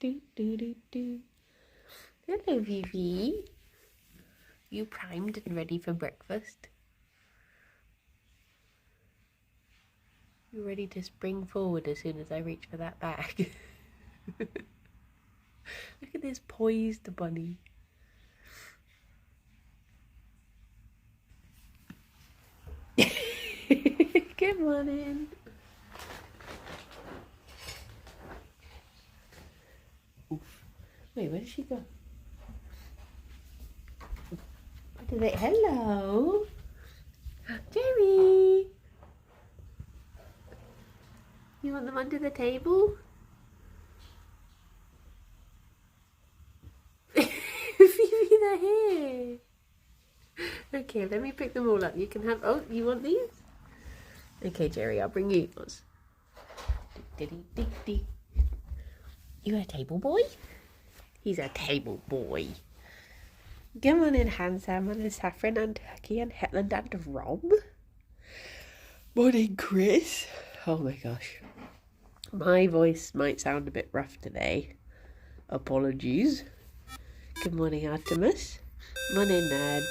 do, do, do, do. Hello, Vivi. You primed and ready for breakfast? You ready to spring forward as soon as I reach for that bag? Look at this poised bunny. Good morning. Oof. Wait, where did she go? What did it? Hello, Gerry. You want them under the table? Phoebe, they're here. Okay, let me pick them all up. You can have. Oh, you want these? Okay, Gerry, I'll bring you yours. You a table boy? He's a table boy. Good morning, Handsome and Saffron and Turkey and Hetland and Rob. Morning, Chris. Oh my gosh. My voice might sound a bit rough today. Apologies. Good morning, Artemis. Morning, Ned.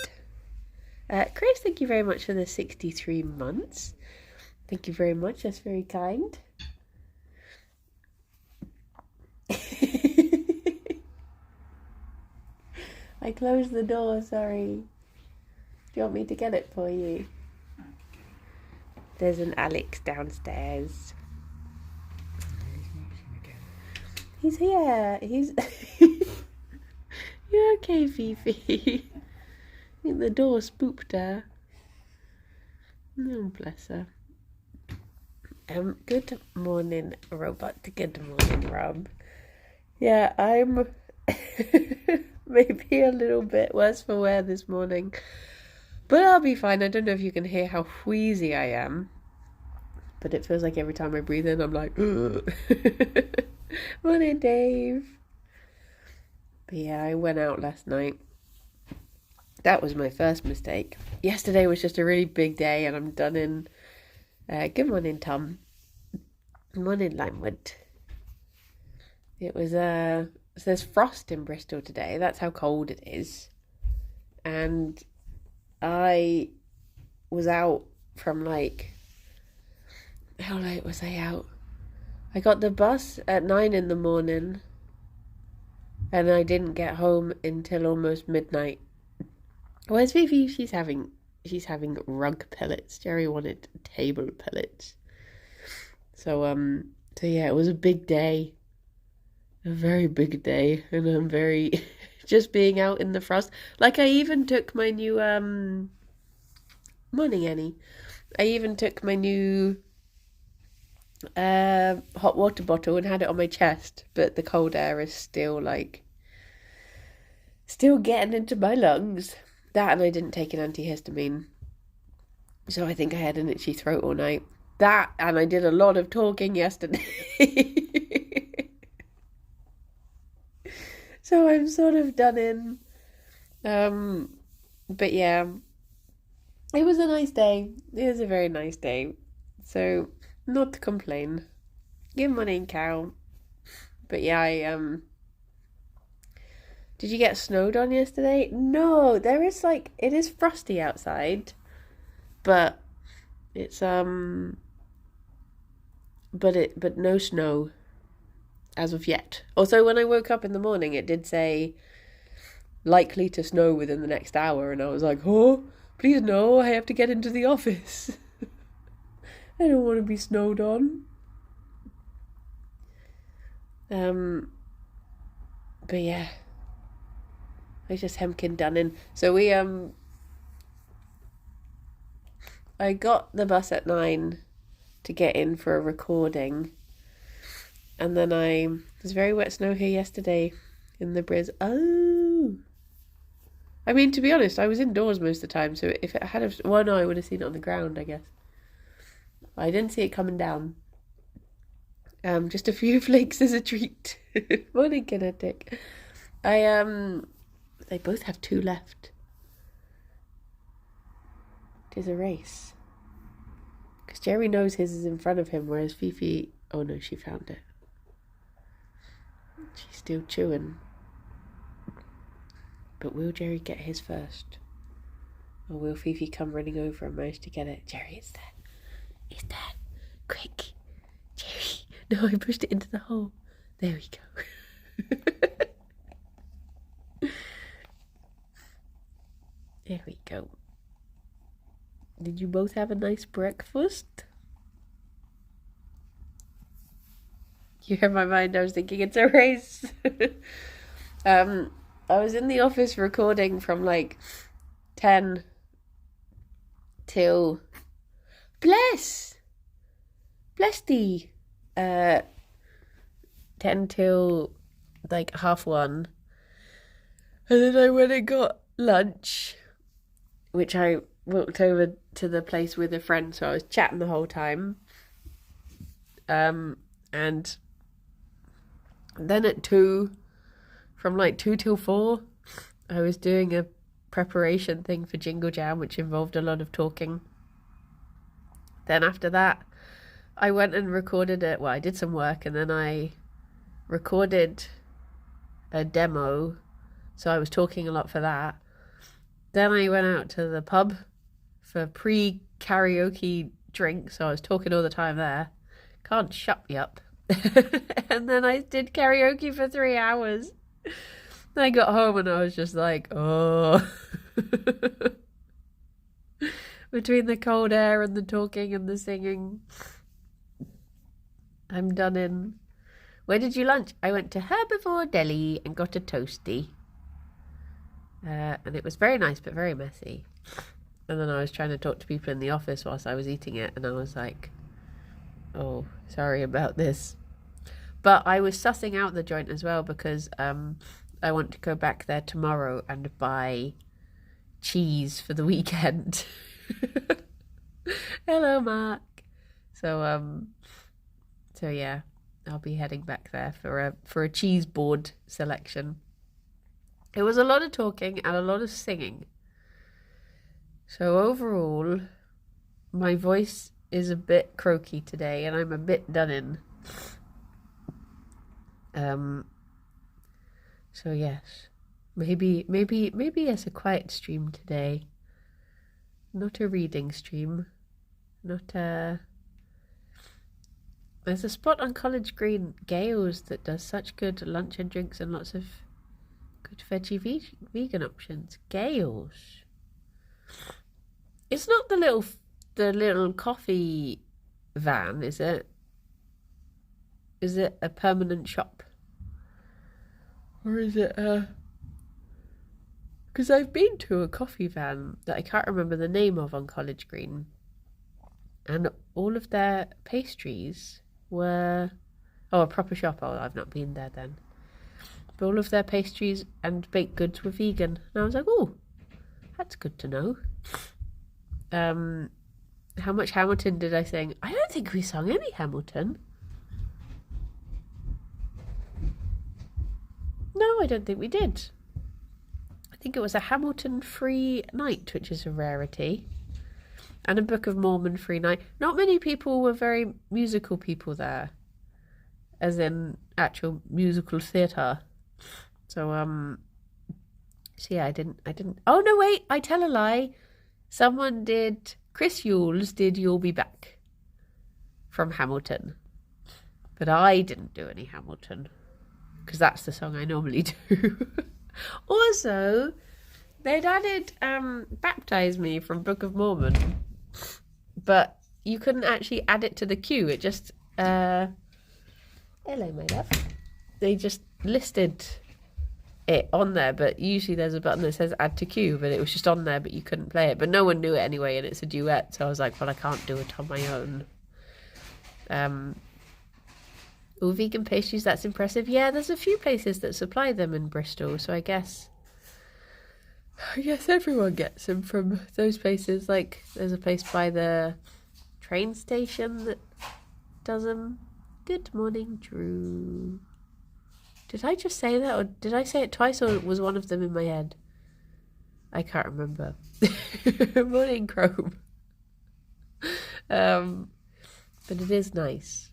Chris, thank you very much for the 63 months. Thank you very much. That's very kind. I closed the door, sorry. Do you want me to get it for you? There's an Alex downstairs. He's here. He's... You're okay, Fifi. I think the door spooked her. Oh, bless her. Good morning, Robot. Good morning, Rob. Yeah, I'm maybe a little bit worse for wear this morning, but I'll be fine. I don't know if you can hear how wheezy I am, but it feels like every time I breathe in, I'm like, morning, Dave. But yeah, I went out last night. That was my first mistake. Yesterday was just a really big day, and I'm done in. Good morning, Tom. Good morning, Limewood. It was so there's frost in Bristol today. That's how cold it is. And I was out from how late was I out? I got the bus at 9 in the morning, and I didn't get home until almost midnight. Where's Vivi? She's having rug pellets. Gerry wanted table pellets. So yeah, it was a big day. A very big day, and I'm very just being out in the frost. Like, I even took my new morning, Annie. I even took my new hot water bottle and had it on my chest, but the cold air is still getting into my lungs. That, and I didn't take an antihistamine, so I think I had an itchy throat all night. That, and I did a lot of talking yesterday. So I'm sort of done in. But yeah, it was a nice day. It was a very nice day. So, not to complain. Good morning, Carol. But yeah, did you get snowed on yesterday? No, there is it is frosty outside, but it's but no snow as of yet. Also, when I woke up in the morning, it did say likely to snow within the next hour, and I was like, oh, please no, I have to get into the office. I don't want to be snowed on. But yeah, I just hemkin done in. So we I got the bus at 9 to get in for a recording, and then it was very wet snow here yesterday in the Briz. Oh, I mean, to be honest, I was indoors most of the time, so if it had well, no, I would have seen it on the ground, I guess. I didn't see it coming down. Just a few flakes as a treat. Morning, Kinetic. They both have 2 left. It is a race. Because Gerry knows his is in front of him, whereas Fifi... Oh no, she found it. She's still chewing. But will Gerry get his first? Or will Fifi come running over and manage to get it? Gerry, it's there. It's there. Quick. Gerry. No, I pushed it into the hole. There we go. There we go. Did you both have a nice breakfast? You heard my mind. I was thinking it's a race. I was in the office recording from like 10 till bless thee 10 till like 1:30, and then I went and got lunch, which I walked over to the place with a friend, so I was chatting the whole time. And then at 2, from like 2 till 4, I was doing a preparation thing for Jingle Jam, which involved a lot of talking. Then after that, I went and recorded it. Well, I did some work, and then I recorded a demo, so I was talking a lot for that. Then I went out to the pub for pre-karaoke drinks, so I was talking all the time there. Can't shut me up. And then I did karaoke for 3 hours. Then I got home and I was just like, oh. Between the cold air and the talking and the singing, I'm done in. Where did you lunch? I went to Herbivore Deli and got a toasty. And it was very nice, but very messy. And then I was trying to talk to people in the office whilst I was eating it, and I was like, oh, sorry about this. But I was sussing out the joint as well, because I want to go back there tomorrow and buy cheese for the weekend. Hello, Mark. So yeah, I'll be heading back there for a cheese board selection. It was a lot of talking and a lot of singing. So overall, my voice is a bit croaky today, and I'm a bit done in. So yes, maybe it's a quiet stream today. Not a reading stream. There's a spot on College Green, Gales, that does such good lunch and drinks and lots of good veggie vegan options. Gales. It's not the little coffee van, is it? Is it a permanent shop? Or is it a... Because I've been to a coffee van that I can't remember the name of on College Green, and all of their pastries were... Oh, a proper shop. Oh, I've not been there then. But all of their pastries and baked goods were vegan. And I was like, oh, that's good to know. How much Hamilton did I sing? I don't think we sung any Hamilton. No, I don't think we did. I think it was a Hamilton-free night, which is a rarity. And a Book of Mormon-free night. Not many people were very musical people there. As in actual musical theatre. So yeah, I didn't... Oh, no, wait, I tell a lie. Someone did... Chris Yules did You'll Be Back from Hamilton. But I didn't do any Hamilton, because that's the song I normally do. Also, they'd added Baptize Me from Book of Mormon, but you couldn't actually add it to the queue. It just... Hello, my love. They just listed it on there, but usually there's a button that says add to queue, but it was just on there, but you couldn't play it. But no one knew it anyway, and it's a duet, so I was like, well, I can't do it on my own. All vegan pastries, that's impressive. Yeah, there's a few places that supply them in Bristol, so I guess everyone gets them from those places. Like, there's a place by the train station that does them. Good morning, Drew. Did I just say that, or did I say it twice, or was one of them in my head? I can't remember. Morning, Chrome. But it is nice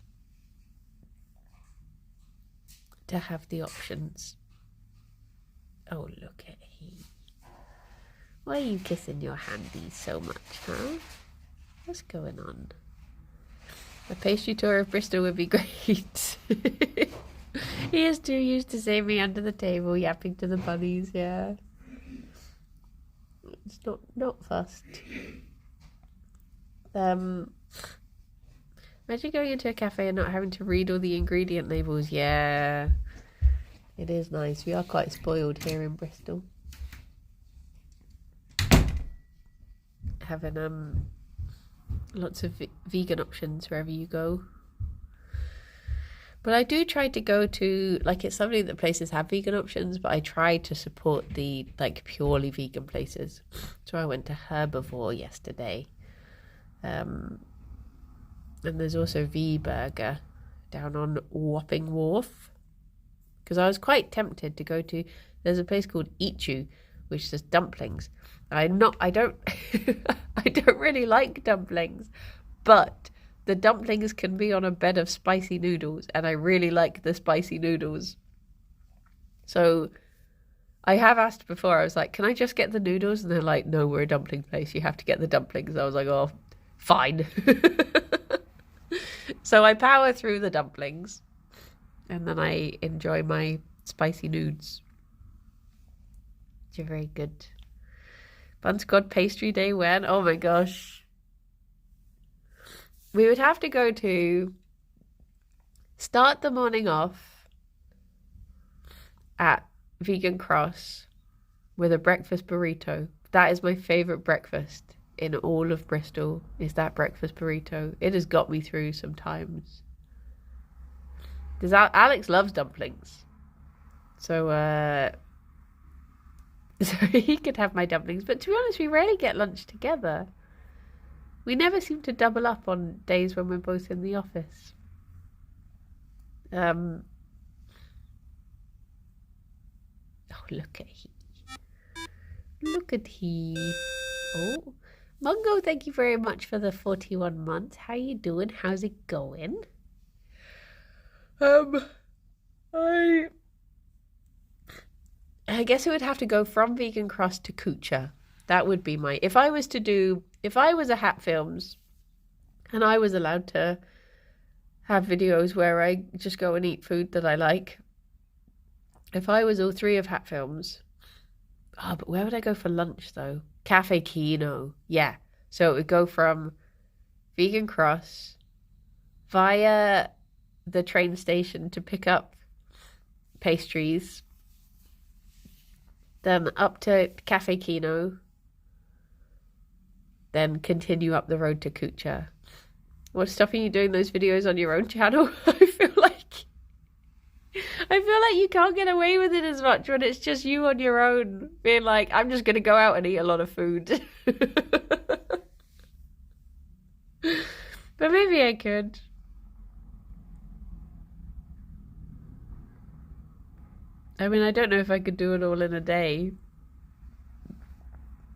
to have the options. Oh, look at him. Why are you kissing your handies so much, huh? What's going on? A pastry tour of Bristol would be great. He is too used to seeing me under the table yapping to the bunnies, yeah. It's not fussed. Imagine going into a cafe and not having to read all the ingredient labels. Yeah, it is nice. We are quite spoiled here in Bristol. Having lots of vegan options wherever you go. But I do try to go to, like, it's something that places have vegan options, but I try to support the, like, purely vegan places. So I went to Herbivore yesterday. And there's also V-Burger down on Wapping Wharf. Because I was quite tempted to go to, there's a place called Ichu, which does dumplings. I don't I don't really like dumplings, but the dumplings can be on a bed of spicy noodles, and I really like the spicy noodles. So I have asked before, I was like, can I just get the noodles? And they're like, no, we're a dumpling place. You have to get the dumplings. I was like, oh, fine. So I power through the dumplings, and then I enjoy my spicy nudes. You're very good. Bun Squad pastry day when? Oh my gosh. We would have to go to start the morning off at Vegan Cross with a breakfast burrito. That is my favourite breakfast in all of Bristol, is that breakfast burrito. It has got me through some times. Because Alex loves dumplings. So he could have my dumplings. But to be honest, we rarely get lunch together. We never seem to double up on days when we're both in the office. Oh, look at he. Look at he. Oh, Mungo, thank you very much for the 41 months. How you doing? How's it going? I guess it would have to go from Vegan Cross to Kucha. That would be my... If I was a Hat Films and I was allowed to have videos where I just go and eat food that I like. If I was all three of Hat Films... Oh, but where would I go for lunch, though? Cafe Kino. Yeah. So it would go from Vegan Cross via the train station to pick up pastries, then up to Cafe Kino, then continue up the road to Kucha. What's stopping you doing those videos on your own channel? I feel like you can't get away with it as much when it's just you on your own, being like, I'm just going to go out and eat a lot of food. But maybe I could. I mean, I don't know if I could do it all in a day.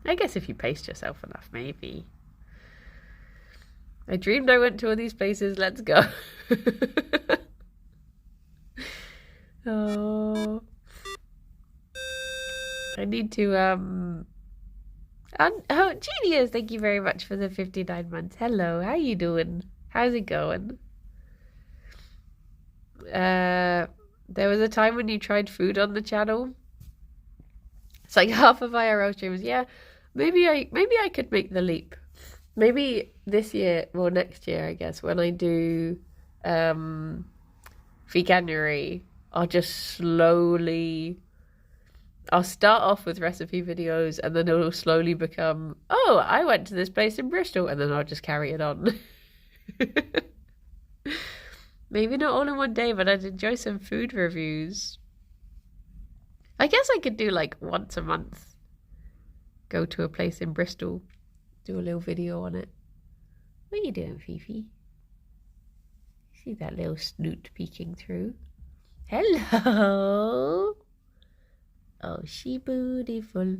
I guess if you paced yourself enough, maybe. I dreamed I went to all these places. Let's go. Oh. I need to, oh, Genius, thank you very much for the 59 months. Hello, how you doing? How's it going? There was a time when you tried food on the channel. It's like half of IRL streams. Yeah, maybe I could make the leap. Maybe this year, or next year, I guess, when I do Veganuary, I'll start off with recipe videos, and then it'll slowly become, oh, I went to this place in Bristol, and then I'll just carry it on. Maybe not all in one day, but I'd enjoy some food reviews. I guess I could do like once a month. Go to a place in Bristol, do a little video on it. What are you doing, Fifi? See that little snoot peeking through? Hello! Oh, she beautiful.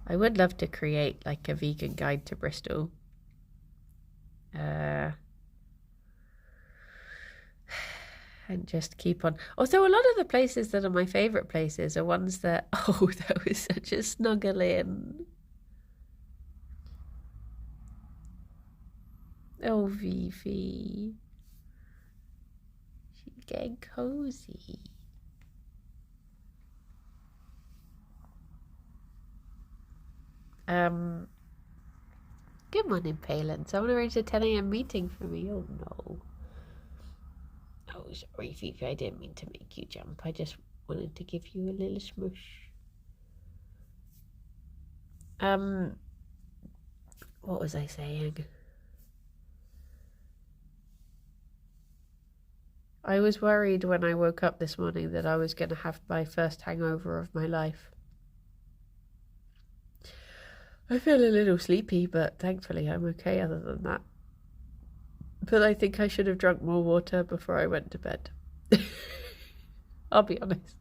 I would love to create like a vegan guide to Bristol. And just keep on. Also, a lot of the places that are my favourite places are ones that, oh, that was such a snuggle in. Oh, Vivi. She's getting cozy. Good morning, Palin. Someone arranged a 10 a.m. meeting for me. Oh, no. Oh, sorry, Fifi. I didn't mean to make you jump. I just wanted to give you a little smush. What was I saying? I was worried when I woke up this morning that I was going to have my first hangover of my life. I feel a little sleepy, but thankfully I'm okay other than that. But I think I should have drunk more water before I went to bed. I'll be honest.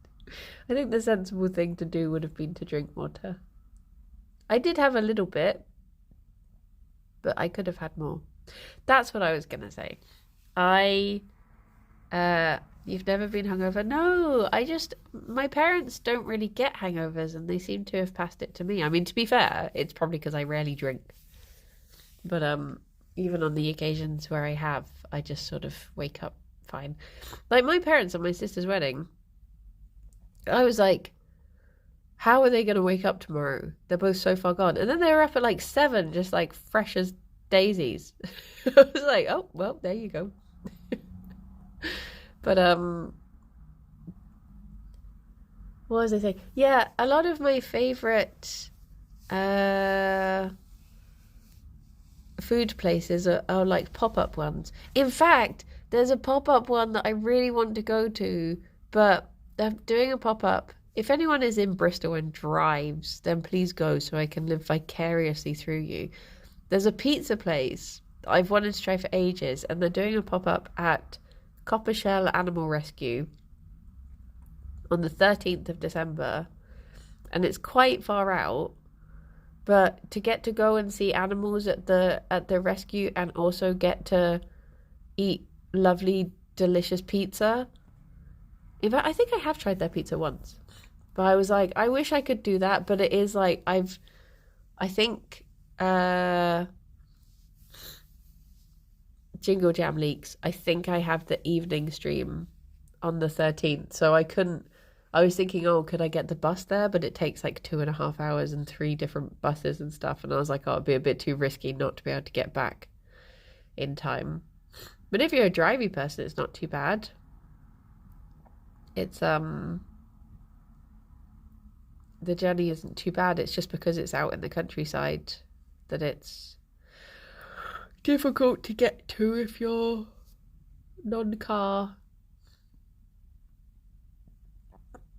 I think the sensible thing to do would have been to drink water. I did have a little bit, but I could have had more. That's what I was going to say. You've never been hungover? No, my parents don't really get hangovers and they seem to have passed it to me. I mean, to be fair, it's probably because I rarely drink. But even on the occasions where I have, I just sort of wake up fine. Like my parents at my sister's wedding, I was like, how are they going to wake up tomorrow? They're both so far gone. And then they were up at like 7, just like fresh as daisies. I was like, oh, well, there you go. But what was I saying? Yeah, a lot of my favorite food places are like pop-up ones. In fact, there's a pop-up one that I really want to go to, but they're doing a pop-up. If anyone is in Bristol and drives, then please go so I can live vicariously through you. There's a pizza place I've wanted to try for ages, and they're doing a pop-up at Coppershell Animal Rescue on the 13th of December, and it's quite far out, but to get to go and see animals at the rescue and also get to eat lovely delicious pizza. In fact, I think I have tried their pizza once, but I was like, I wish I could do that, but it is like I think Jingle Jam leaks. I think I have the evening stream on the 13th, so I was thinking, oh, could I get the bus there? But it takes like 2.5 hours and 3 different buses and stuff, and I was like, oh, it'd be a bit too risky not to be able to get back in time. But if you're a drivey person, it's not too bad. It's the journey isn't too bad. It's just because it's out in the countryside that it's difficult to get to if you're non-car.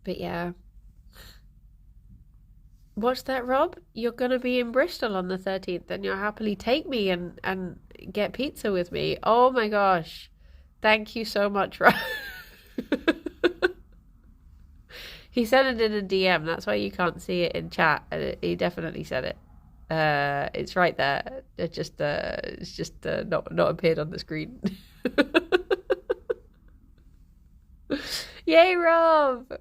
But yeah. What's that, Rob? You're going to be in Bristol on the 13th and you'll happily take me and get pizza with me. Oh my gosh. Thank you so much, Rob. He sent it in a DM. That's why you can't see it in chat. He definitely said it. It's right there. It's just not appeared on the screen. Yay, Rob!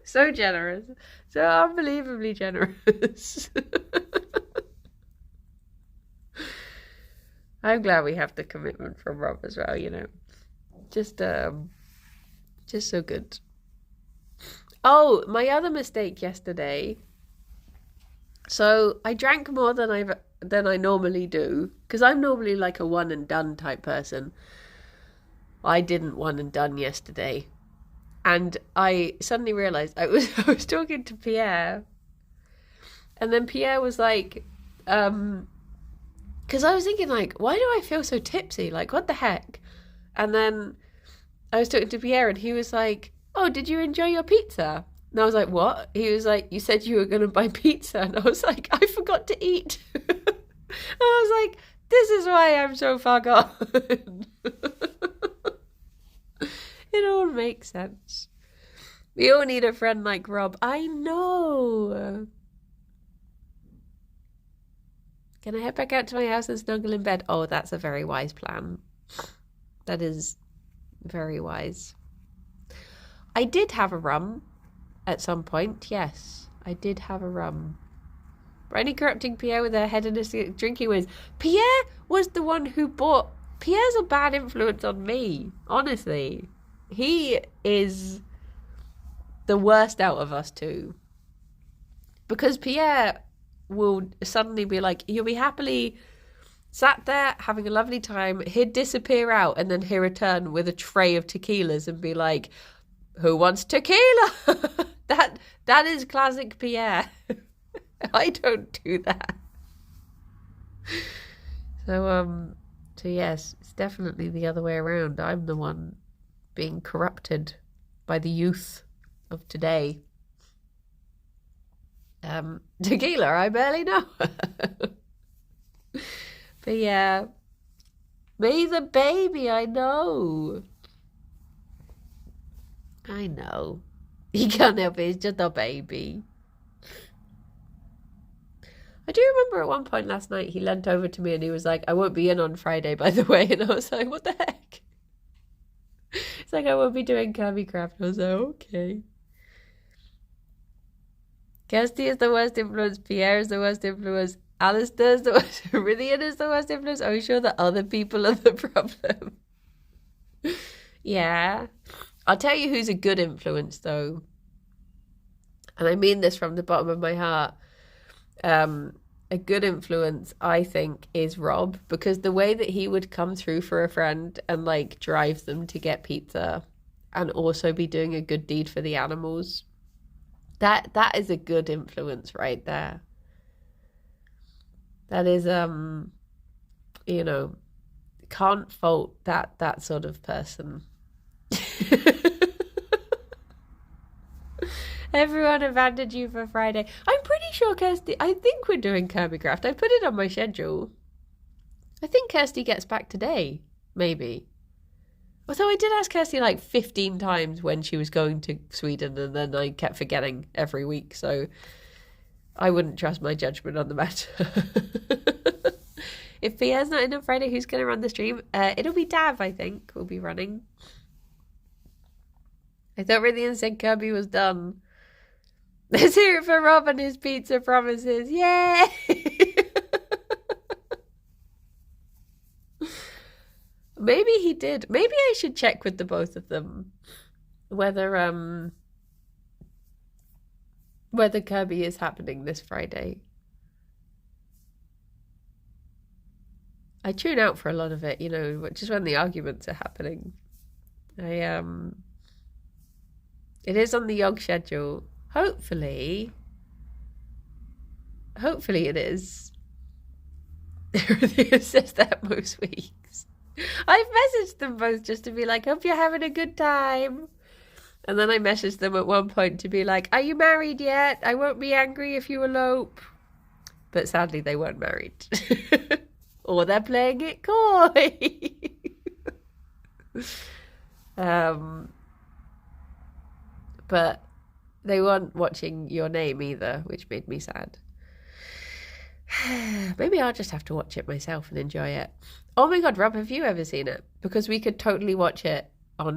So generous, so unbelievably generous. I'm glad we have the commitment from Rob as well. You know, just so good. Oh, my other mistake yesterday. So I drank more than I normally do, because I'm normally like a one and done type person. I didn't one and done yesterday, and I suddenly realized I was talking to Pierre, and then Pierre was like, because I was thinking like, why do I feel so tipsy? Like, what the heck? And then I was talking to Pierre, and he was like, oh, did you enjoy your pizza? And I was like, what? He was like, you said you were going to buy pizza. And I was like, I forgot to eat. And I was like, this is why I'm so far gone. It all makes sense. We all need a friend like Rob. I know. Can I head back out to my house and snuggle in bed? Oh, that's a very wise plan. That is very wise. I did have a rum at some point. Yes, I did have a rum. Only corrupting Pierre with her hedonistic drinking ways. Pierre was the one who bought... Pierre's a bad influence on me, honestly. He is the worst out of us two. Because Pierre will suddenly be like, you'll be happily sat there having a lovely time. He'd disappear out and then he'd return with a tray of tequilas and be like, who wants tequila? That is classic Pierre. I don't do that. So yes, it's definitely the other way around. I'm the one being corrupted by the youth of today. Tequila, I barely know. But yeah, me the baby, I know. He can't help it, he's just a baby. I do remember at one point last night he leant over to me and he was like, I won't be in on Friday, by the way. And I was like, what the heck? It's like, I won't be doing Kirby Craft. I was like, okay. Kirsty is the worst influence. Pierre is the worst influence. Alistair is the worst. Rithian is the worst influence. Are we sure that other people are the problem? Yeah. I'll tell you who's a good influence, though. And I mean this from the bottom of my heart. A good influence, I think, is Rob, because the way that he would come through for a friend and like drive them to get pizza and also be doing a good deed for the animals, that is a good influence right there. That is can't fault that sort of person. Everyone abandoned you for Friday. I'm pretty sure Kirsty... I think we're doing Kirby Craft. I put it on my schedule. I think Kirsty gets back today. Maybe. Although I did ask Kirsty like 15 times when she was going to Sweden, and then I kept forgetting every week. So I wouldn't trust my judgment on the matter. If Pierre's not in on Friday, who's going to run the stream? It'll be Dav, I think, will be running. I thought Rithian said Kirby was done. Let's hear it for Rob and his pizza promises. Yay! Maybe he did. Maybe I should check with the both of them whether Kirby is happening this Friday. I tune out for a lot of it, just when the arguments are happening. It is on the Yog schedule. Hopefully it is. It says that most weeks. I've messaged them both just to be like, hope you're having a good time. And then I messaged them at one point to be like, are you married yet? I won't be angry if you elope. But sadly, they weren't married. Or they're playing it coy. But they weren't watching Your Name either, which made me sad. Maybe I'll just have to watch it myself and enjoy it. Oh my God, Rob, have you ever seen it? Because we could totally watch it on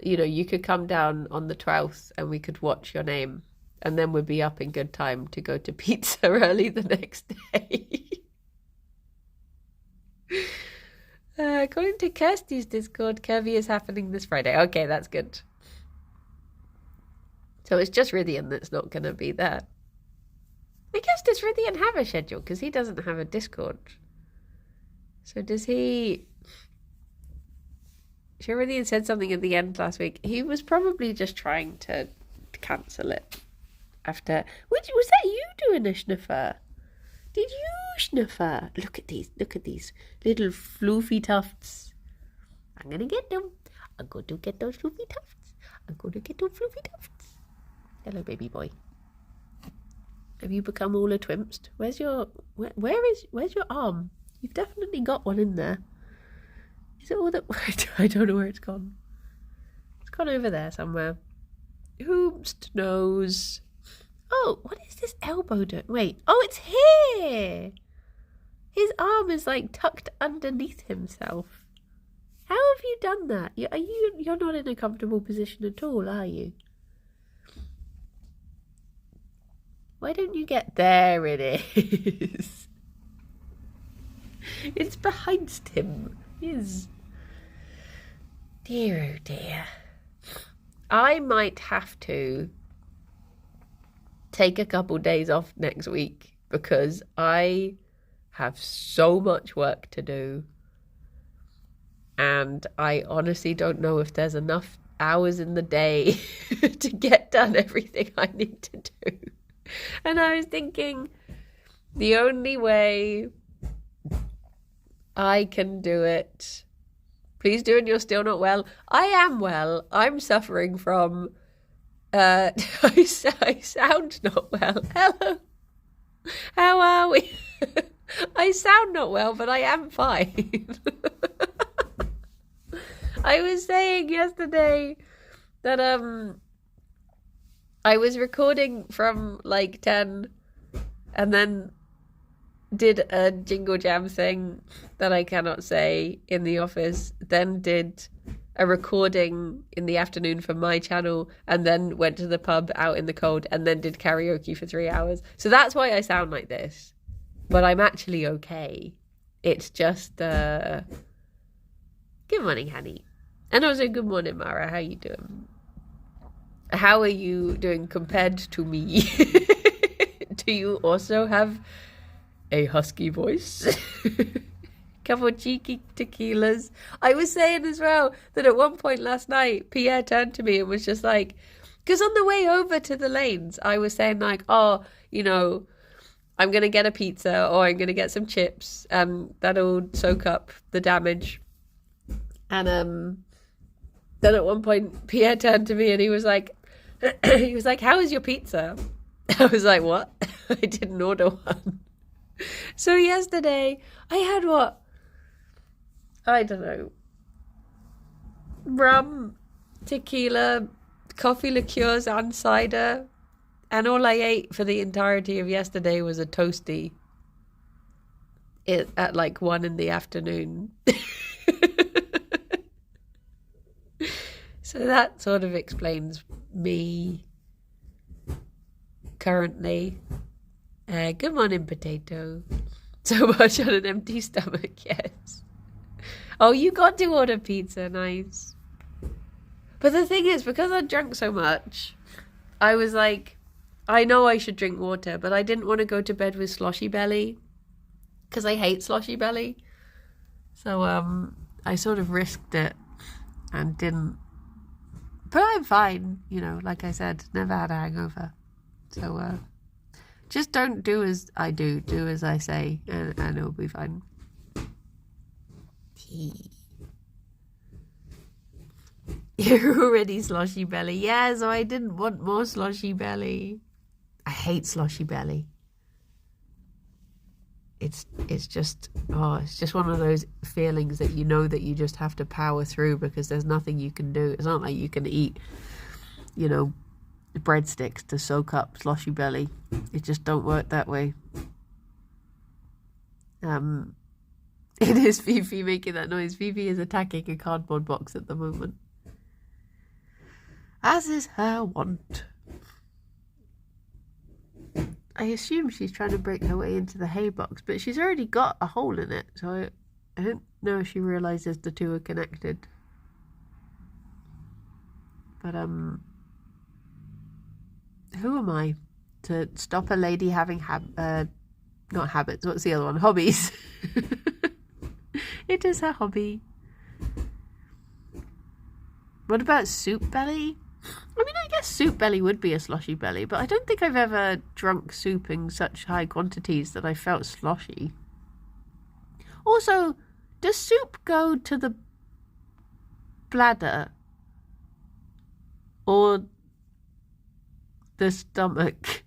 you could come down on the 12th and we could watch Your Name, and then we'd be up in good time to go to pizza early the next day. According to Kirsty's Discord, Kirby is happening this Friday. Okay, that's good. So it's just Rithian that's not going to be there. I guess does Rithian have a schedule? Because he doesn't have a Discord. So does he... Sure, Rithian said something at the end last week. He was probably just trying to cancel it. After... Was that you doing a sniffer? Did you sniffer? Look at these little floofy tufts. I'm going to get them. I'm going to get those floofy tufts. Hello, baby boy. Have you become all a twimst? Where's your arm? You've definitely got one in there. Is it all that? I don't know where it's gone. It's gone over there somewhere. Who knows? Oh, what is this elbow doing? Wait. Oh, it's here. His arm is like tucked underneath himself. How have you done that? You're not in a comfortable position at all, are you? Why don't you get... There it is. It's behind him. Yes. Dear, oh dear. I might have to take a couple days off next week because I have so much work to do. And I honestly don't know if there's enough hours in the day to get done everything I need to do. And I was thinking, the only way I can do it... Please do, and you're still not well. I am well. I'm suffering from... I sound not well. Hello. How are we? I sound not well, but I am fine. I was saying yesterday that I was recording from like 10 and then did a jingle jam thing that I cannot say in the office, then did a recording in the afternoon for my channel, and then went to the pub out in the cold, and then did karaoke for 3 hours. So that's why I sound like this. But I'm actually okay. It's just good morning, honey. And also good morning, Mara. How you doing? How are you doing compared to me? Do you also have a husky voice? Couple cheeky tequilas. I was saying as well that at one point last night, Pierre turned to me and was just like, because on the way over to the lanes, I was saying like, oh, you know, I'm going to get a pizza or I'm going to get some chips and that'll soak up the damage. And then at one point, Pierre turned to me and he was like, how is your pizza? I was like, what? I didn't order one. So yesterday, I had what? I don't know. Rum, tequila, coffee liqueurs and cider. And all I ate for the entirety of yesterday was a toasty at like 1 PM. So that sort of explains me currently. Good morning, potato. So much on an empty stomach, yes. Oh, you got to order pizza, nice. But the thing is, because I drank so much, I was like, I know I should drink water, but I didn't want to go to bed with sloshy belly because I hate sloshy belly. So I sort of risked it and didn't. But I'm fine, you know, like I said, never had a hangover. So just don't do as I do as I say, and it'll be fine. You're already sloshy belly. Yeah, so I didn't want more sloshy belly. I hate sloshy belly. It's just one of those feelings that you know that you just have to power through because there's nothing you can do. It's not like you can eat, you know, breadsticks to soak up sloshy belly. It just don't work that way. It is Fifi making that noise. Fifi is attacking a cardboard box at the moment, as is her wont. I assume she's trying to break her way into the hay box, but she's already got a hole in it, so I don't know if she realises the two are connected. But who am I to stop a lady having not habits, what's the other one? Hobbies. It is her hobby. What about soup belly? I mean, I guess soup belly would be a sloshy belly, but I don't think I've ever drunk soup in such high quantities that I felt sloshy. Also, does soup go to the bladder or the stomach?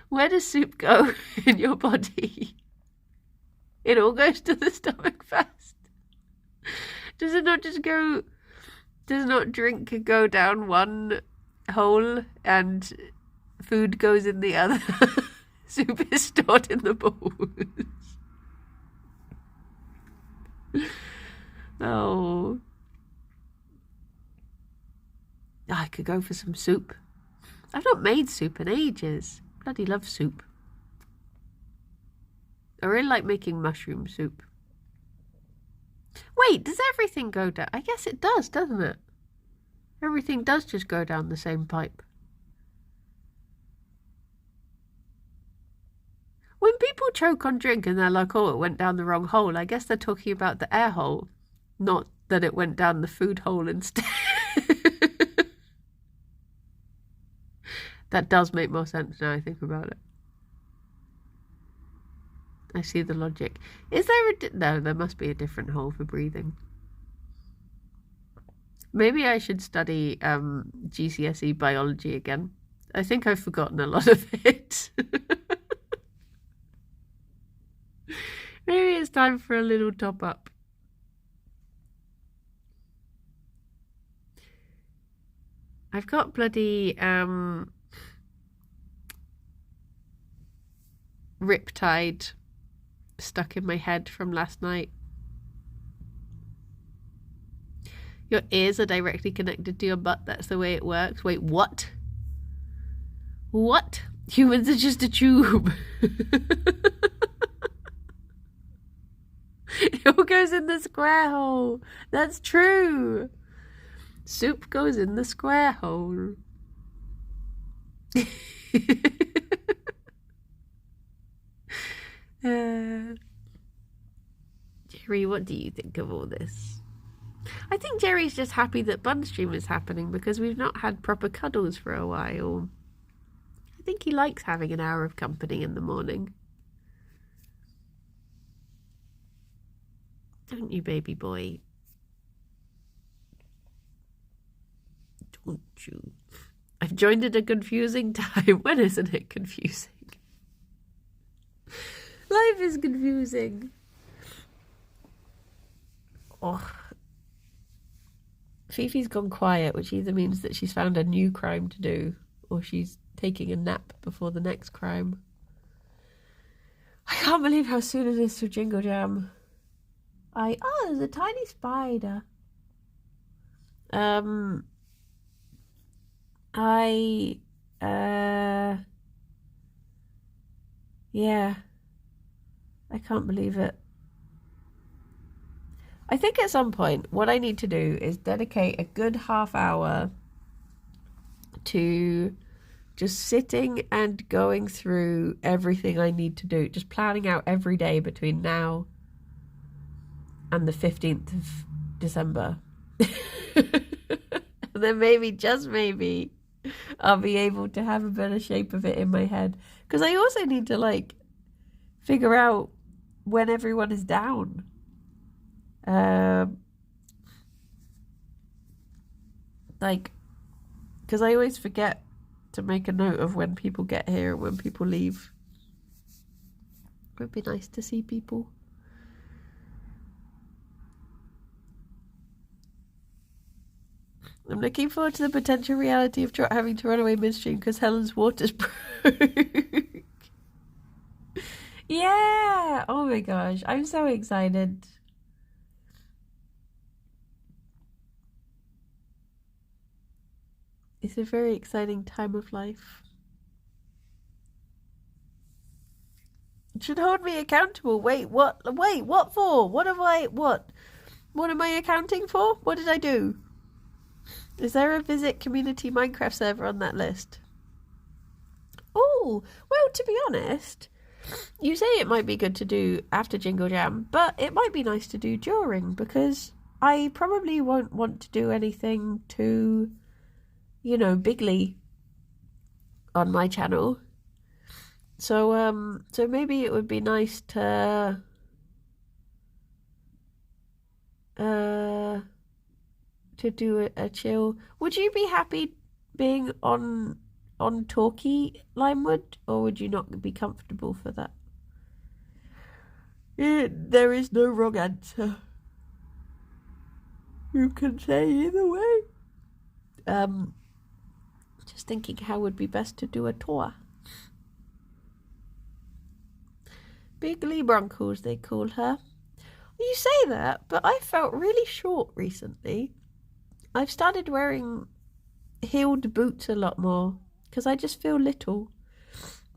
Where does soup go in your body? It all goes to the stomach first. Does it not just go Does not drink go down one hole and food goes in the other? Soup is stored in the bowls. Oh. I could go for some soup. I've not made soup in ages. Bloody love soup. I really like making mushroom soup. Wait, does everything go down? I guess it does, doesn't it? Everything does just go down the same pipe. When people choke on drink and they're like, oh, it went down the wrong hole, I guess they're talking about the air hole, not that it went down the food hole instead. That does make more sense now I think about it. I see the logic. Is there no, there must be a different hole for breathing. Maybe I should study GCSE biology again. I think I've forgotten a lot of it. Maybe it's time for a little top up. I've got bloody Riptide stuck in my head from last night. Your ears are directly connected to your butt. That's the way it works. Wait, what? What? Humans are just a tube. It all goes in the square hole. That's true. Soup goes in the square hole. Gerry, what do you think of all this? I think Gerry's just happy that Bun Stream is happening because we've not had proper cuddles for a while. I think he likes having an hour of company in the morning. Don't you, baby boy? Don't you? I've joined at a confusing time. When isn't it confusing? Life is confusing. Oh. Fifi's gone quiet, which either means that she's found a new crime to do or she's taking a nap before the next crime. I can't believe how soon it is for Jingle Jam. Oh, there's a tiny spider. Yeah. I can't believe it. I think at some point what I need to do is dedicate a good half hour to just sitting and going through everything I need to do, just planning out every day between now and the 15th of December. And then maybe, just maybe, I'll be able to have a better shape of it in my head. Because I also need to, like, figure out when everyone is down. Like, because I always forget to make a note of when people get here and when people leave. It would be nice to see people. I'm looking forward to the potential reality of Trot having to run away midstream because Helen's water's broke. Yeah! Oh my gosh, I'm so excited. It's a very exciting time of life. It should hold me accountable. Wait, what? Wait, what for? What am I accounting for? What did I do? Is there a visit community Minecraft server on that list? Oh, well, to be honest, you say it might be good to do after Jingle Jam, but it might be nice to do during, because I probably won't want to do anything too, bigly on my channel. So maybe it would be nice to do a chill. Would you be happy being on Talkie Limewood, or would you not be comfortable for that? There is no wrong answer. You can say either way. Just thinking how would be best to do a tour. Bigly Broncos, they call her. You say that, but I felt really short recently. I've started wearing heeled boots a lot more because I just feel little.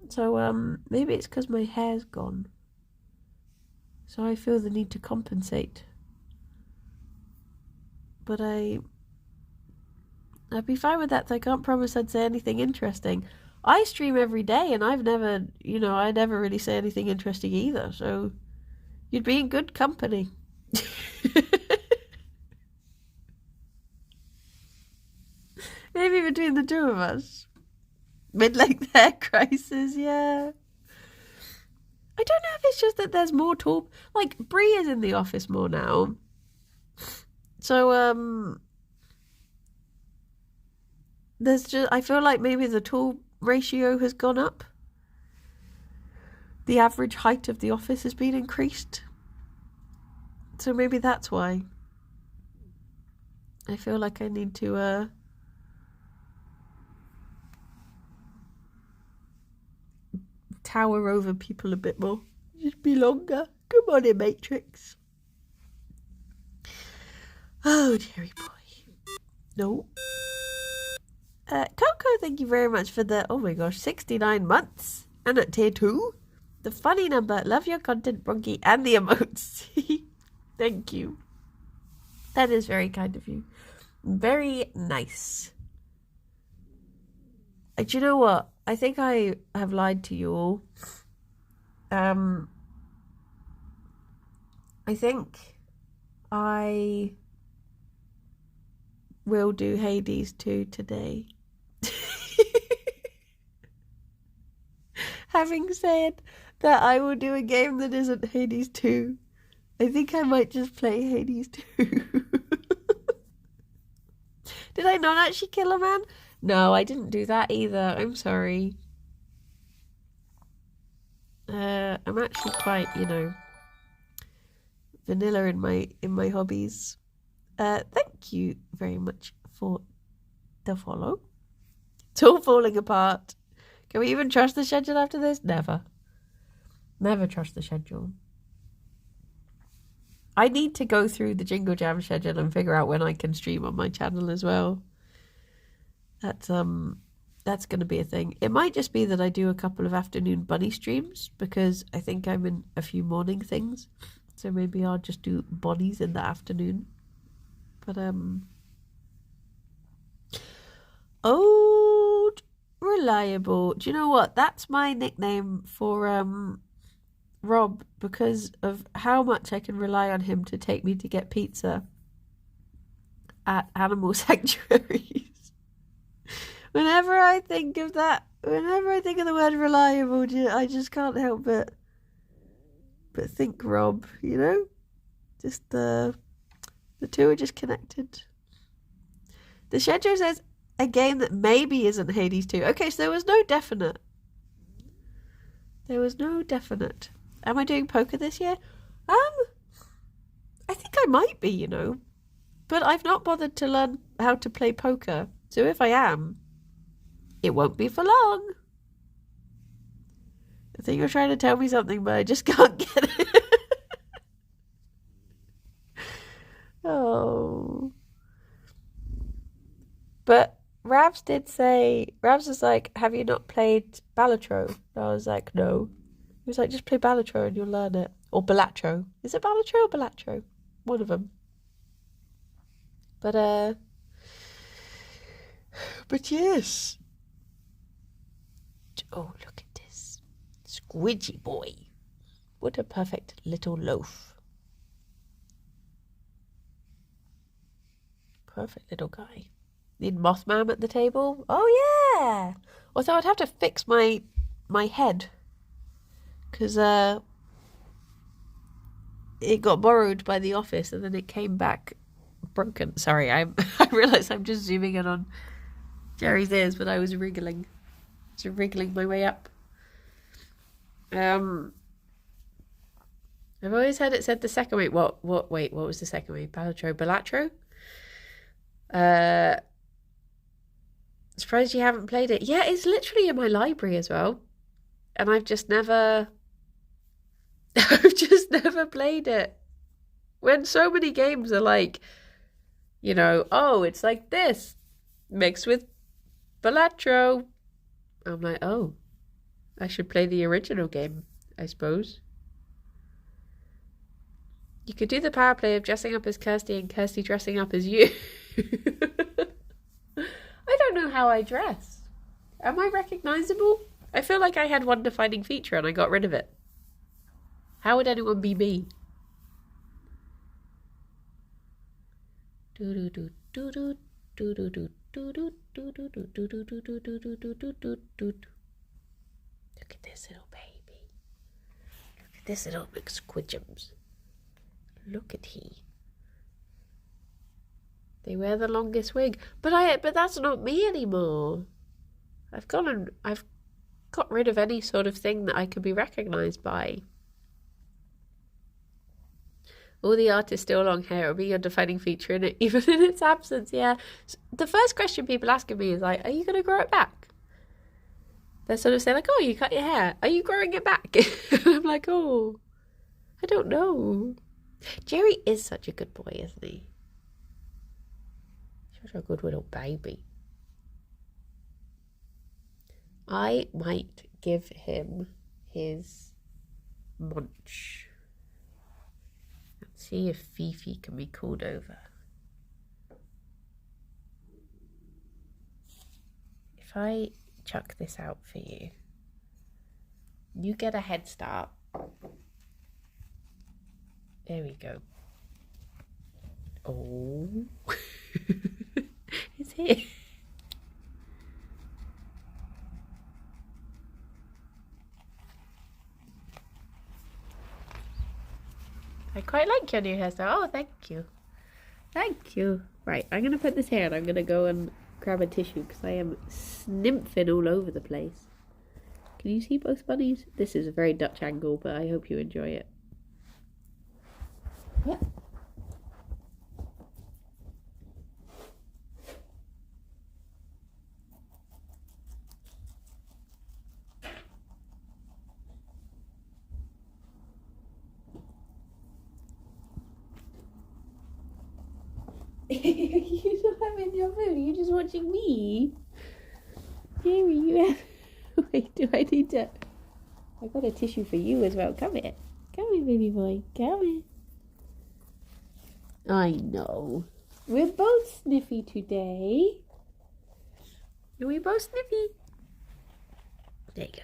So maybe it's because my hair's gone. So I feel the need to compensate. But I'd be fine with that. I can't promise I'd say anything interesting. I stream every day and I've never, I never really say anything interesting either. So you'd be in good company. Maybe between the two of us. Mid-length hair crisis, yeah. I don't know if it's just that there's more tall... Like, Brie is in the office more now. So, there's just... I feel like maybe the tall ratio has gone up. The average height of the office has been increased. So maybe that's why. I feel like I need to, tower over people a bit more. Just be longer. Come on in, Matrix. Oh, Jerry boy. No. Coco, thank you very much for the, oh my gosh, 69 months. And at tier 2. The funny number. Love your content, Bronky, and the emotes. Thank you. That is very kind of you. Very nice. Do you know what? I think I have lied to you all. I think I will do Hades 2 today. Having said that I will do a game that isn't Hades 2, I think I might just play Hades 2. Did I not actually kill a man? No, I didn't do that either. I'm sorry. I'm actually quite, vanilla in my hobbies. Thank you very much for the follow. It's all falling apart. Can we even trust the schedule after this? Never. Never trust the schedule. I need to go through the Jingle Jam schedule and figure out when I can stream on my channel as well. That's going to be a thing. It might just be that I do a couple of afternoon bunny streams because I think I'm in a few morning things. So maybe I'll just do bunnies in the afternoon. But Old Reliable. Do you know what? That's my nickname for Rob because of how much I can rely on him to take me to get pizza at animal sanctuaries. Whenever I think of that, whenever I think of the word reliable, I just can't help but think Rob, Just the two are just connected. The schedule says a game that maybe isn't Hades 2. Okay, so there was no definite. There was no definite. Am I doing poker this year? I think I might be, But I've not bothered to learn how to play poker. So if I am, it won't be for long. I think you're trying to tell me something, but I just can't get it. Oh. But Ravs did say, Ravs was like, have you not played Balatro? And I was like, no. He was like, just play Balatro and you'll learn it. Or Balatro. Is it Balatro or Balatro? One of them. But yes. Oh, look at this. Squidgy boy. What a perfect little loaf. Perfect little guy. Need Mothman at the table? Oh, yeah. Although I'd have to fix my head. Because it got borrowed by the office and then it came back broken. Sorry, I realise I'm just zooming in on Jerry's ears, but I was wriggling. So wriggling my way up. I've always heard it said the second way. What was the second way? Balatro? Uh, Surprised you haven't played it. Yeah, it's literally in my library as well. And I've just never I've just never played it. When so many games are like, oh, it's like this mixed with Balatro. I'm like, oh, I should play the original game, I suppose. You could do the power play of dressing up as Kirsty and Kirsty dressing up as you. I don't know how I dress. Am I recognizable? I feel like I had one defining feature and I got rid of it. How would anyone be me? Look at this little baby. Look at this little McSquidgems. Look at he. They wear the longest wig. But that's not me anymore. I've got rid of any sort of thing that I could be recognised by. All the art is still long hair. It'll be your defining feature in it, even in its absence, yeah. The first question people ask of me is like, are you going to grow it back? They're sort of saying like, oh, you cut your hair. Are you growing it back? And I'm like, oh, I don't know. Gerry is such a good boy, isn't he? Such a good little baby. I might give him his munch. Let's see if Fifi can be called over. If I chuck this out for you, you get a head start. There we go. Oh, it's here. I quite like your new hairstyle. Oh, thank you. Thank you. Right, I'm going to put this here and I'm going to go and grab a tissue because I am snymphing all over the place. Can you see both bunnies? This is a very Dutch angle, but I hope you enjoy it. What? You're not having your food. You're just watching me. Gerry, you have... Wait, do I need to... I got a tissue for you as well. Come here. Come here, baby boy. Come here. I know. We're both sniffy today. We're both sniffy. There you go.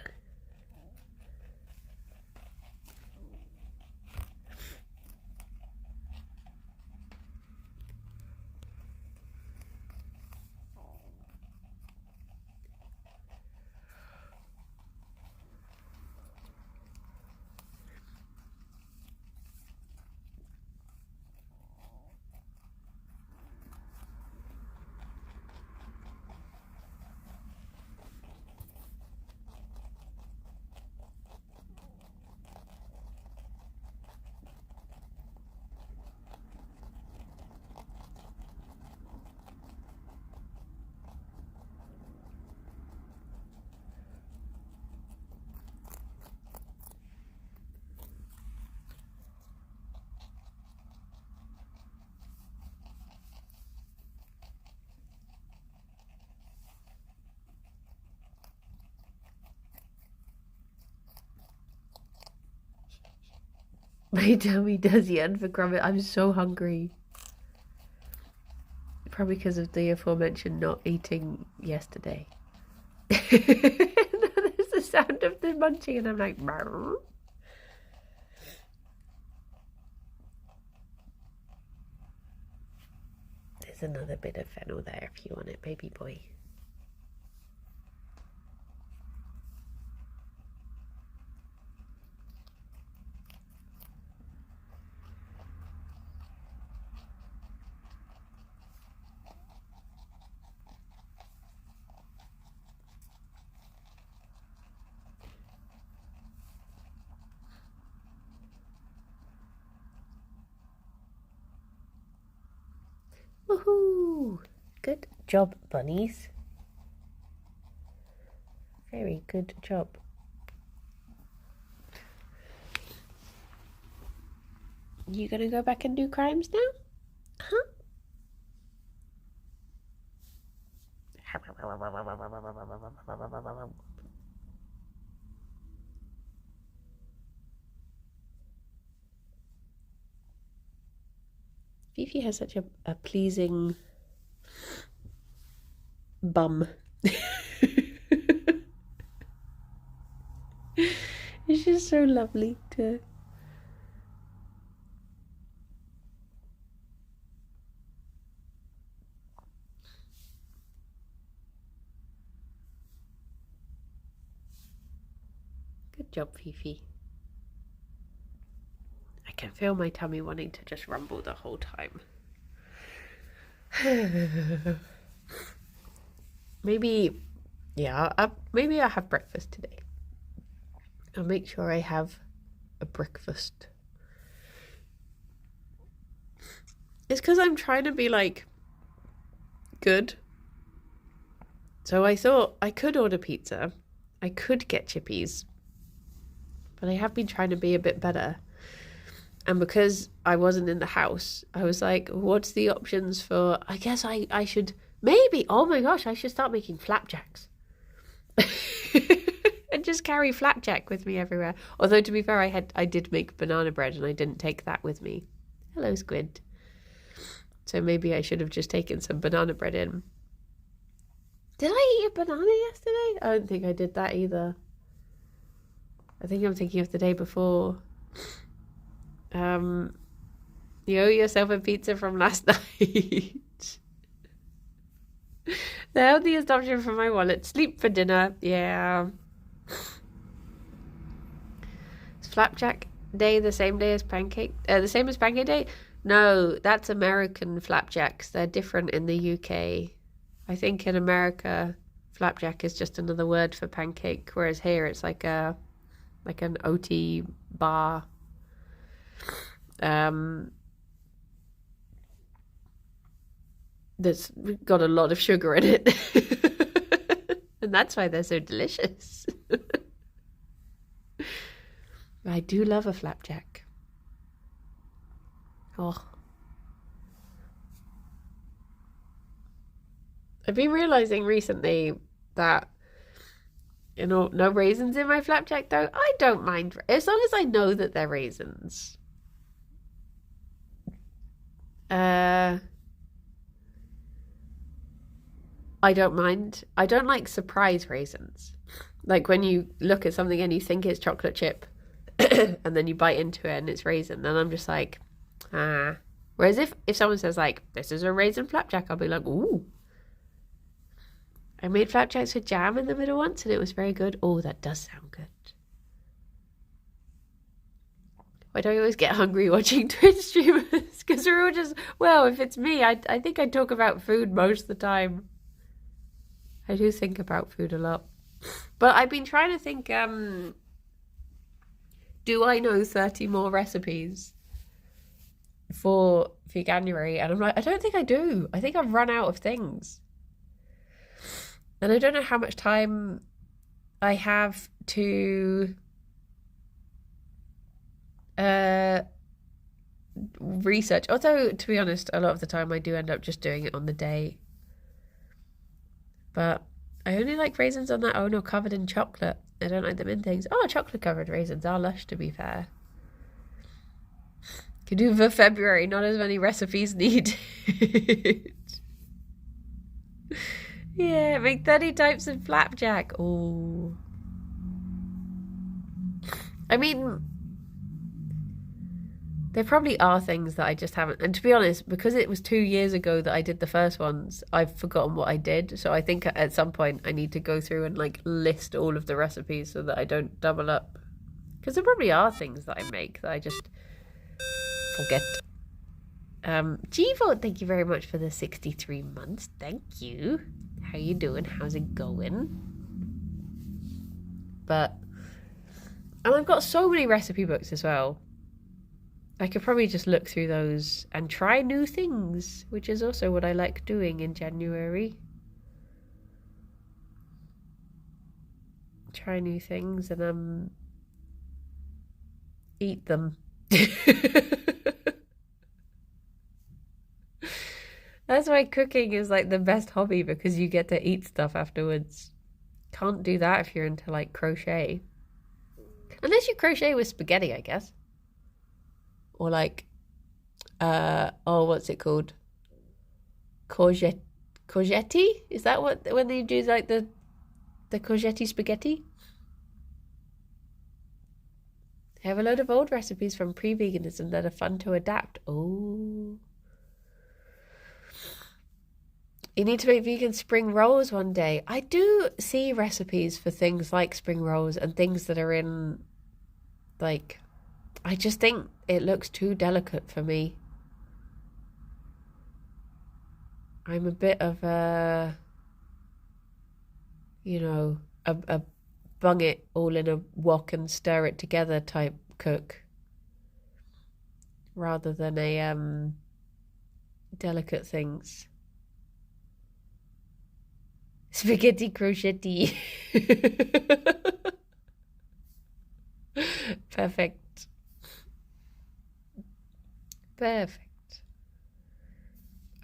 My tummy does yearn for grub. I'm so hungry. Probably because of the aforementioned not eating yesterday. There's the sound of the munching and I'm like, Marr. There's another bit of fennel there if you want it, baby boy. Woohoo! job, bunnies. Very good job. You gonna go back and do crimes now? Huh? Fifi has such a pleasing bum. It's just so lovely to... Good job, Fifi. I can feel my tummy wanting to just rumble the whole time. Maybe, yeah, maybe I'll have breakfast today. I'll make sure I have a breakfast. It's because I'm trying to be like good. So I thought I could order pizza. I could get chippies. But I have been trying to be a bit better. And because I wasn't in the house, I was like, what's the options for... I guess I should... Maybe, oh my gosh, I should start making flapjacks. And just carry flapjack with me everywhere. Although, to be fair, I did make banana bread and I didn't take that with me. Hello, squid. So maybe I should have just taken some banana bread in. Did I eat a banana yesterday? I don't think I did that either. I think I'm thinking of the day before. You owe yourself a pizza from last night. The healthiest option for my wallet. Sleep for dinner. Yeah. Is flapjack day the same day as pancake? The same as pancake day? No, that's American flapjacks. They're different in the UK. I think in America, flapjack is just another word for pancake, whereas here it's like an OT bar. That's got a lot of sugar in it. And that's why they're so delicious. I do love a flapjack. Oh. I've been realizing recently that, no raisins in my flapjack though. I don't mind, as long as I know that they're raisins. I don't mind. I don't like surprise raisins. Like when you look at something and you think it's chocolate chip and then you bite into it and it's raisin, and I'm just like, ah. Whereas if someone says like, this is a raisin flapjack, I'll be like, ooh. I made flapjacks with jam in the middle once and it was very good. Oh, that does sound good. Why do I always get hungry watching Twitch streamers? Because we're all just, well, if it's me, I think I talk about food most of the time. I do think about food a lot. But I've been trying to think, do I know 30 more recipes for January? And I'm like, I don't think I do. I think I've run out of things. And I don't know how much time I have to research. Although, to be honest, a lot of the time I do end up just doing it on the day. But I only like raisins on their own or covered in chocolate. I don't like them in things. Oh, chocolate covered raisins are lush, to be fair. Could do for February, not as many recipes needed. Yeah, make 30 types of flapjack. Oh. I mean, there probably are things that I just haven't. And to be honest, because it was 2 years ago that I did the first ones, I've forgotten what I did. So I think at some point I need to go through and like list all of the recipes so that I don't double up. Because there probably are things that I make that I just forget. Jivo, thank you very much for the 63 months. Thank you. How you doing? How's it going? And I've got so many recipe books as well. I could probably just look through those and try new things, which is also what I like doing in January. Try new things and eat them. That's why cooking is like the best hobby, because you get to eat stuff afterwards. Can't do that if you're into like crochet. Unless you crochet with spaghetti, I guess. Or like, what's it called? Courgette. Courgette? Is that what, when you do like the courgette spaghetti? I have a load of old recipes from pre-veganism that are fun to adapt. Oh. You need to make vegan spring rolls one day. I do see recipes for things like spring rolls and things that are in, like, I just think it looks too delicate for me. I'm a bit of a, a bung it all in a wok and stir it together type cook, rather than a delicate things. Spaghetti crochetti. Perfect. Perfect.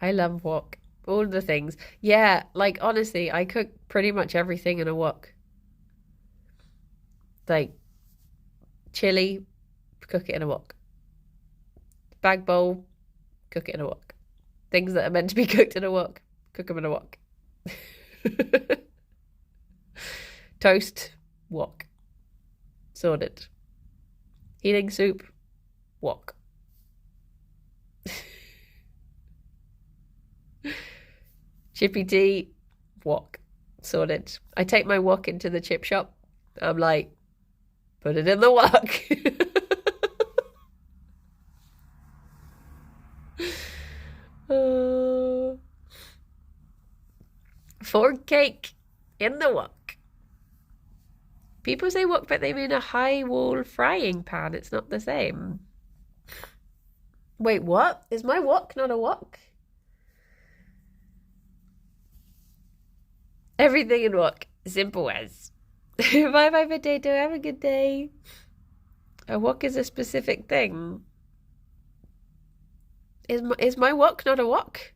I love wok. All the things. Yeah, like honestly, I cook pretty much everything in a wok. Like chili, cook it in a wok. Bag bowl, cook it in a wok. Things that are meant to be cooked in a wok, cook them in a wok. Toast, wok. Sorted. Heating soup, wok. Chippy tea, wok. Sorted. I take my wok into the chip shop. I'm like, put it in the wok. Fork cake in the wok. People say wok, but they mean a high wall frying pan. It's not the same. Wait, what? Is my wok not a wok? Everything in wok. Simple as. Bye bye potato. Have a good day. A wok is a specific thing. Is my wok not a wok?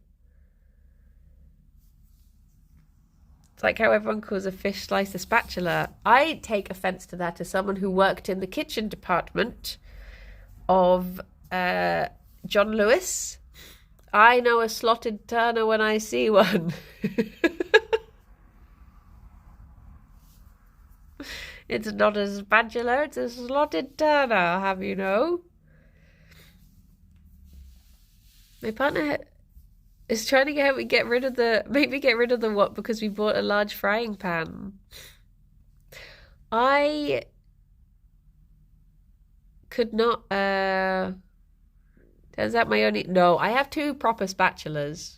It's like how everyone calls a fish slice a spatula. I take offense to that as someone who worked in the kitchen department of John Lewis. I know a slotted turner when I see one. It's not a spatula, it's a slotted turner, I'll have you know. My partner is trying to make me get rid of the wok because we bought a large frying pan. I could not, turns out I have two proper spatulas.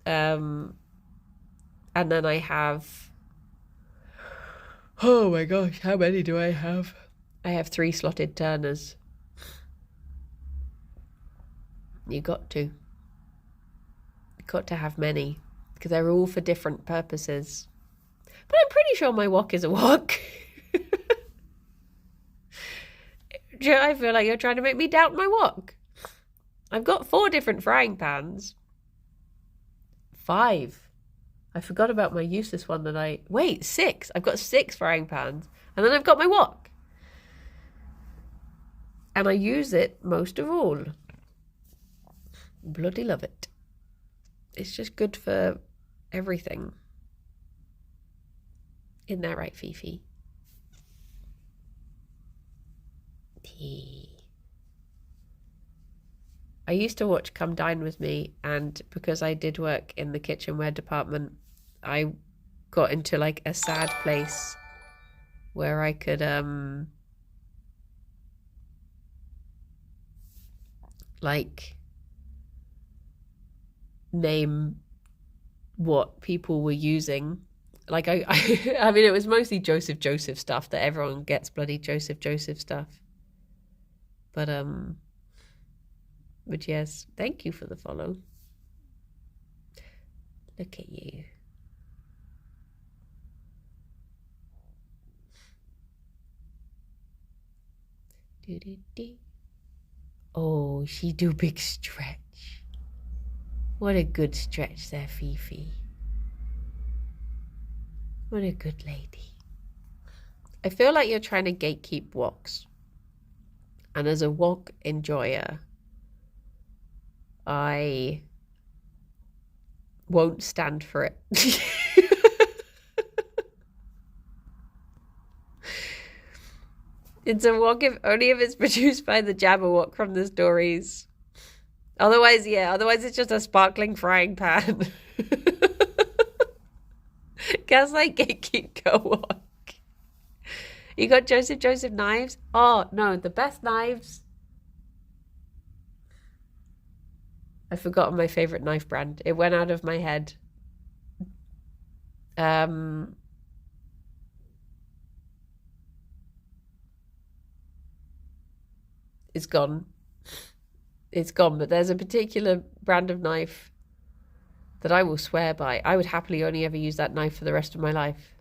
And then I have, oh my gosh, how many do I have? I have 3 slotted turners. You got to have many, because they're all for different purposes. But I'm pretty sure my wok is a wok. I feel like you're trying to make me doubt my wok. I've got 4 different frying pans. 5. I forgot about my useless one wait, 6. I've got 6 frying pans. And then I've got my wok. And I use it most of all. Bloody love it. It's just good for everything. Isn't that right, Fifi? Tea. I used to watch Come Dine With Me, and because I did work in the kitchenware department, I got into like a sad place where I could like name what people were using. Like I mean, it was mostly Joseph stuff that everyone gets bloody Joseph stuff. But But yes, thank you for the follow. Look at you. Do. Oh, she do big stretch. What a good stretch there, Fifi. What a good lady. I feel like you're trying to gatekeep walks. And as a walk enjoyer, I won't stand for it. It's a walk if only if it's produced by the Jabberwock from the stories. Otherwise it's just a sparkling frying pan. Gaslight gatekeep go walk. You got Joseph knives? Oh no, the best knives. I've forgotten my favorite knife brand. It went out of my head. It's gone. It's gone, but there's a particular brand of knife that I will swear by. I would happily only ever use that knife for the rest of my life.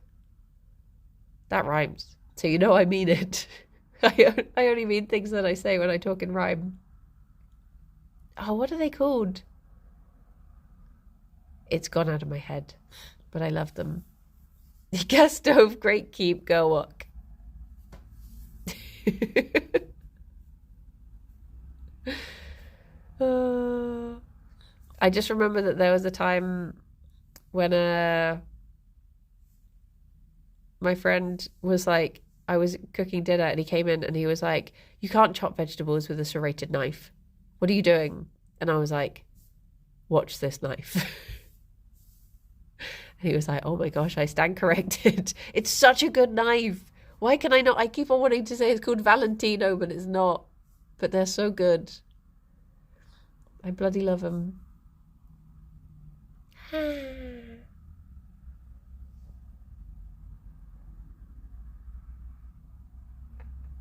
That rhymes. So you know I mean it. I only mean things that I say when I talk in rhyme. Oh, what are they called? It's gone out of my head, but I love them. Gas stove, great keep, go walk. I just remember that there was a time when my friend was like, I was cooking dinner and he came in and he was like, you can't chop vegetables with a serrated knife. What are you doing? And I was like, watch this knife. And he was like, oh my gosh, I stand corrected. It's such a good knife. Why can I not? I keep on wanting to say it's called Valentino, but it's not. But they're so good. I bloody love them.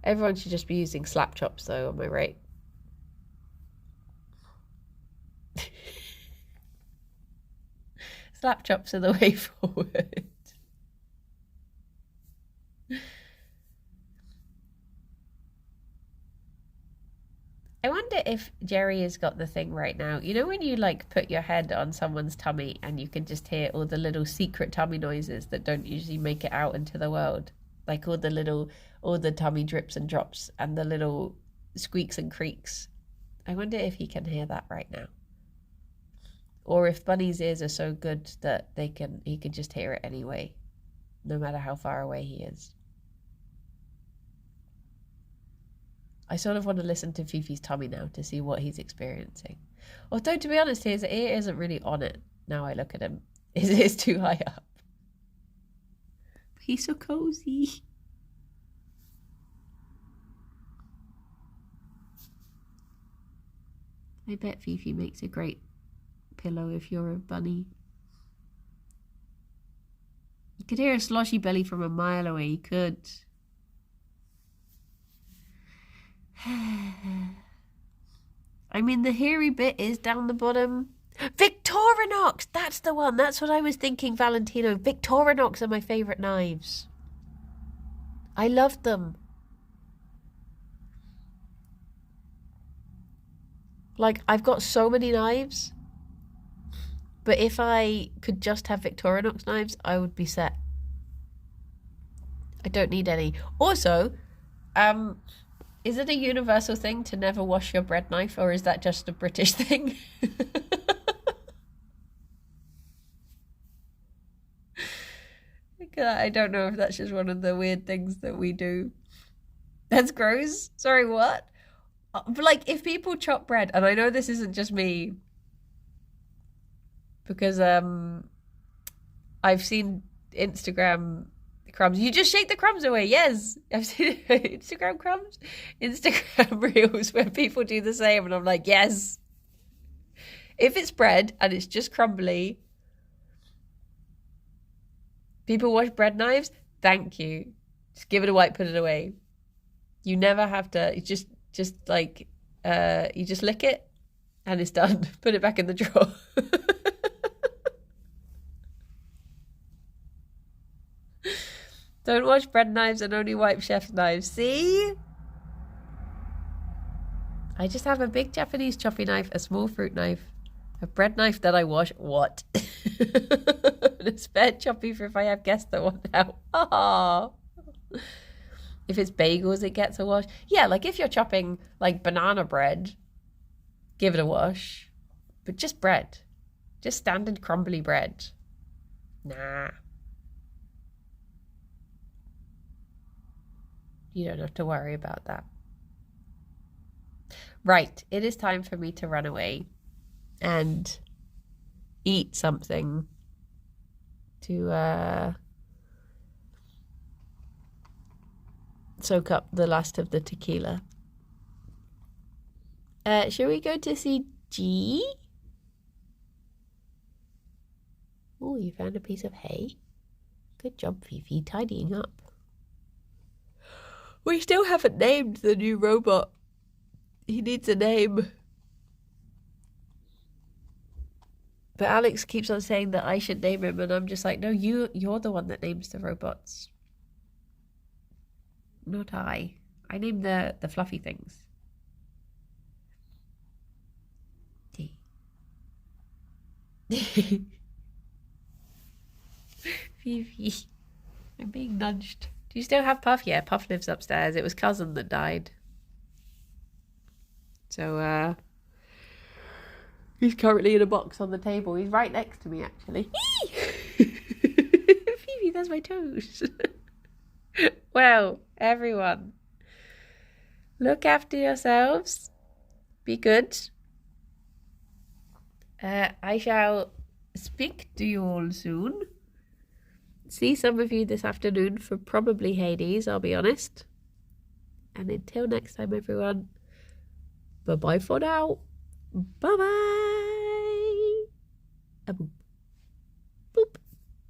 Everyone should just be using slap chops though, am I right? Slap chops are the way forward. I wonder if Gerry has got the thing right now. You know when you like put your head on someone's tummy and you can just hear all the little secret tummy noises that don't usually make it out into the world? Like all the tummy drips and drops and the little squeaks and creaks. I wonder if he can hear that right now. Or if Bunny's ears are so good that he can just hear it anyway, no matter how far away he is. I sort of want to listen to Fifi's tummy now to see what he's experiencing. Although, to be honest, his ear isn't really on it now I look at him. His ear's too high up. He's so cozy. I bet Fifi makes a great pillow if you're a bunny. You could hear a sloshy belly from a mile away. You could. I mean, the hairy bit is down the bottom. Victorinox! That's the one. That's what I was thinking, Valentino. Victorinox are my favourite knives. I love them. Like, I've got so many knives. But if I could just have Victorinox knives, I would be set. I don't need any. Also, is it a universal thing to never wash your bread knife, or is that just a British thing? I don't know if that's just one of the weird things that we do. That's gross. Sorry, what? But like, if people chop bread, and I know this isn't just me, because I've seen Instagram crumbs. You just shake the crumbs away. Yes, I've seen Instagram crumbs, Instagram reels where people do the same, and I'm like, yes. If it's bread and it's just crumbly, people wash bread knives. Thank you. Just give it a wipe, put it away. You never have to. You just like you just lick it And it's done. Put it back in the drawer. Don't wash bread knives and only wipe chef's knives. See? I just have a big Japanese choppy knife, a small fruit knife, a bread knife that I wash. What? And a spare choppy for if I have guests that want out. Oh. If it's bagels, it gets a wash. Yeah, like if you're chopping like banana bread, give it a wash. But just bread. Just standard crumbly bread. Nah. You don't have to worry about that. Right, it is time for me to run away and eat something to soak up the last of the tequila. Shall we go to see G? Oh, you found a piece of hay. Good job, Fifi, tidying up. We still haven't named the new robot. He needs a name. But Alex keeps on saying that I should name him, and I'm just like, no, you're the one that names the robots. Not I. I name the fluffy things. Fifi. I'm being nudged. Do you still have Puff? Yeah, Puff lives upstairs. It was Cousin that died. So, he's currently in a box on the table. He's right next to me, actually. Fifi, there's my toes. Well, everyone, look after yourselves. Be good. I shall speak to you all soon. See some of you this afternoon for probably Hades, I'll be honest. And until next time, everyone, bye-bye for now. Bye-bye.